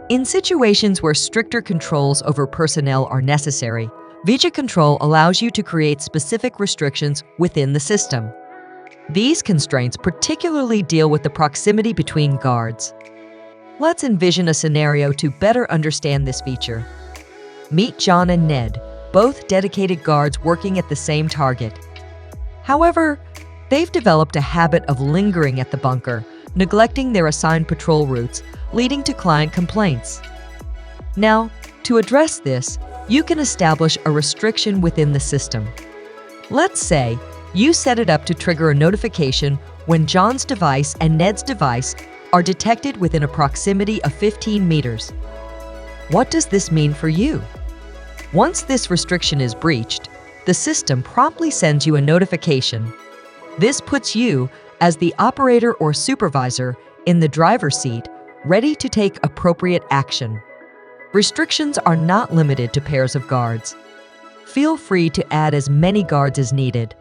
In situations where stricter controls over personnel are necessary, VigiControl allows you to create specific restrictions within the system. These constraints particularly deal with the proximity between guards. Let's envision a scenario to better understand this feature. Meet John and Ned, both dedicated guards working at the same target. However, they've developed a habit of lingering at the bunker, neglecting their assigned patrol routes, leading to client complaints. Now, to address this, you can establish a restriction within the system. Let's say you set it up to trigger a notification when John's device and Ned's device are detected within a proximity of 15 meters. What does this mean for you? Once this restriction is breached, the system promptly sends you a notification. This puts you, as the operator or supervisor, in the driver's seat, ready to take appropriate action. Restrictions are not limited to pairs of guards. Feel free to add as many guards as needed.